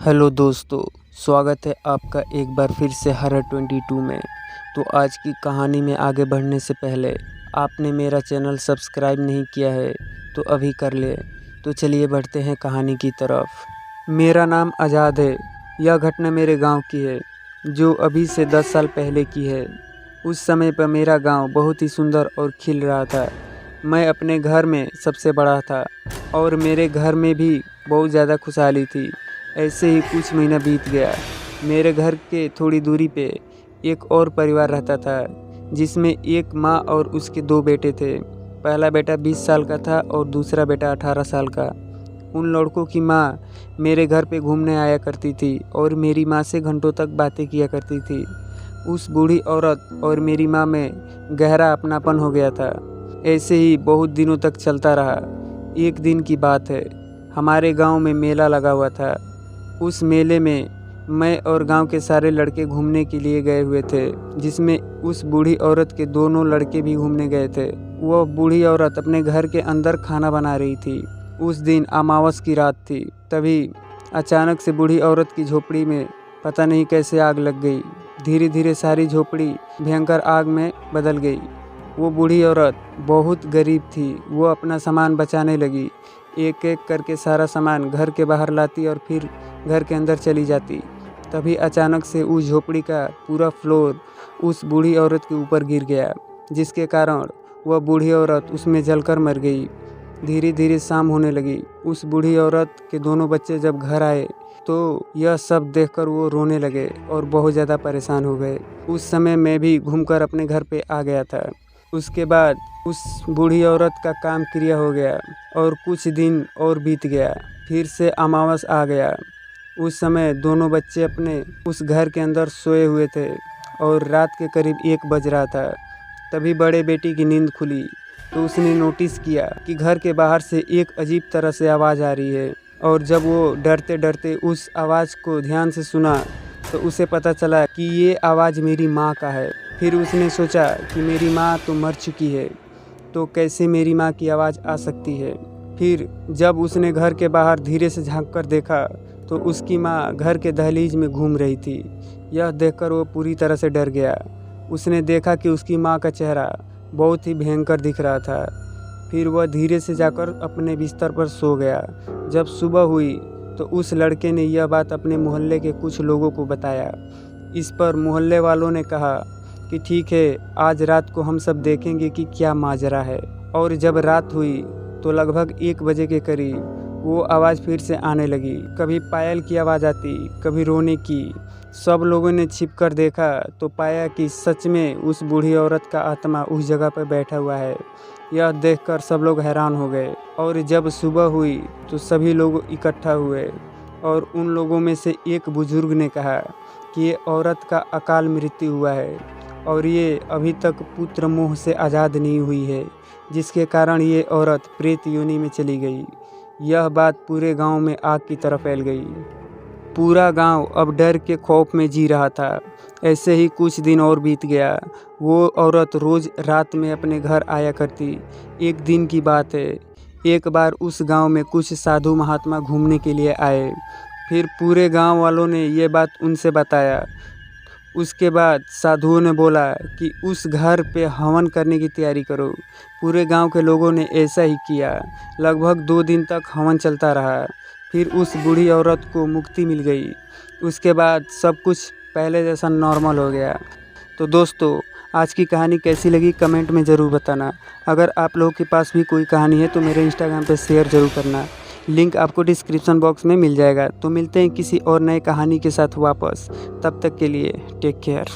Hello दोस्तों, स्वागत है आपका एक बार फिर से हॉरर 22 में। तो आज की कहानी में आगे बढ़ने से पहले आपने मेरा चैनल सब्सक्राइब नहीं किया है तो अभी कर ले। तो चलिए बढ़ते हैं कहानी की तरफ। मेरा नाम आज़ाद है। यह घटना मेरे गांव की है जो अभी से 10 साल पहले की है। उस समय पर मेरा गांव बहुत ही सुंदर और खिल रहा था। मैं अपने घर में सबसे बड़ा था और मेरे घर में भी बहुत ज़्यादा खुशहाली थी। ऐसे ही कुछ महीना बीत गया। मेरे घर के थोड़ी दूरी पे एक और परिवार रहता था जिसमें एक माँ और उसके 2 बेटे थे। पहला बेटा 20 साल का था और दूसरा बेटा 18 साल का। उन लड़कों की माँ मेरे घर पे घूमने आया करती थी और मेरी माँ से घंटों तक बातें किया करती थी। उस बूढ़ी औरत और मेरी माँ में गहरा अपनापन हो गया था। ऐसे ही बहुत दिनों तक चलता रहा। एक दिन की बात है, हमारे गांव में मेला लगा हुआ था। उस मेले में मैं और गांव के सारे लड़के घूमने के लिए गए हुए थे, जिसमें उस बूढ़ी औरत के दोनों लड़के भी घूमने गए थे। वह बूढ़ी औरत अपने घर के अंदर खाना बना रही थी। उस दिन अमावस की रात थी। तभी अचानक से बूढ़ी औरत की झोपड़ी में पता नहीं कैसे आग लग गई। धीरे धीरे सारी झोपड़ी भयंकर आग में बदल गई। वो बूढ़ी औरत बहुत गरीब थी। वो अपना सामान बचाने लगी। एक एक करके सारा सामान घर के बाहर लाती और फिर घर के अंदर चली जाती। तभी अचानक से उस झोपड़ी का पूरा फ्लोर उस बूढ़ी औरत के ऊपर गिर गया, जिसके कारण वह बूढ़ी औरत उसमें जलकर मर गई। धीरे धीरे शाम होने लगी। उस बूढ़ी औरत के दोनों बच्चे जब घर आए तो यह सब देखकर वो रोने लगे और बहुत ज़्यादा परेशान हो गए। उस समय मैं भी घूमकर अपने घर पे आ गया था। उसके बाद उस बूढ़ी औरत का काम क्रिया हो गया और कुछ दिन और बीत गया। फिर से अमावस आ गया। उस समय दोनों बच्चे अपने उस घर के अंदर सोए हुए थे और रात के करीब 1 बज रहा था। तभी बड़े बेटी की नींद खुली तो उसने नोटिस किया कि घर के बाहर से एक अजीब तरह से आवाज़ आ रही है। और जब वो डरते डरते उस आवाज़ को ध्यान से सुना तो उसे पता चला कि ये आवाज़ मेरी माँ का है। फिर उसने सोचा कि मेरी माँ तो मर चुकी है, तो कैसे मेरी माँ की आवाज़ आ सकती है। फिर जब उसने घर के बाहर धीरे से झांक कर देखा तो उसकी माँ घर के दहलीज में घूम रही थी। यह देखकर वो पूरी तरह से डर गया। उसने देखा कि उसकी माँ का चेहरा बहुत ही भयंकर दिख रहा था। फिर वह धीरे से जाकर अपने बिस्तर पर सो गया। जब सुबह हुई तो उस लड़के ने यह बात अपने मोहल्ले के कुछ लोगों को बताया। इस पर मोहल्ले वालों ने कहा कि ठीक है, आज रात को हम सब देखेंगे कि क्या माजरा है। और जब रात हुई तो लगभग 1 बजे के करीब वो आवाज़ फिर से आने लगी। कभी पायल की आवाज़ आती, कभी रोने की। सब लोगों ने छिपकर देखा तो पाया कि सच में उस बूढ़ी औरत का आत्मा उस जगह पर बैठा हुआ है। यह देखकर सब लोग हैरान हो गए। और जब सुबह हुई तो सभी लोग इकट्ठा हुए और उन लोगों में से एक बुजुर्ग ने कहा कि ये औरत का अकाल मृत्यु हुआ है और ये अभी तक पुत्र मोह से आज़ाद नहीं हुई है, जिसके कारण ये औरत प्रेत योनि में चली गई। यह बात पूरे गांव में आग की तरह फैल गई। पूरा गांव अब डर के खौफ में जी रहा था। ऐसे ही कुछ दिन और बीत गया। वो औरत रोज़ रात में अपने घर आया करती। एक दिन की बात है, एक बार उस गांव में कुछ साधु महात्मा घूमने के लिए आए। फिर पूरे गांव वालों ने ये बात उनसे बताया। उसके बाद साधुओं ने बोला कि उस घर पे हवन करने की तैयारी करो। पूरे गांव के लोगों ने ऐसा ही किया। लगभग 2 दिन तक हवन चलता रहा। फिर उस बूढ़ी औरत को मुक्ति मिल गई। उसके बाद सब कुछ पहले जैसा नॉर्मल हो गया। तो दोस्तों, आज की कहानी कैसी लगी कमेंट में ज़रूर बताना। अगर आप लोगों के पास भी कोई कहानी है तो मेरे इंस्टाग्राम पे शेयर ज़रूर करना। लिंक आपको डिस्क्रिप्शन बॉक्स में मिल जाएगा। तो मिलते हैं किसी और नए कहानी के साथ वापस। तब तक के लिए टेक केयर।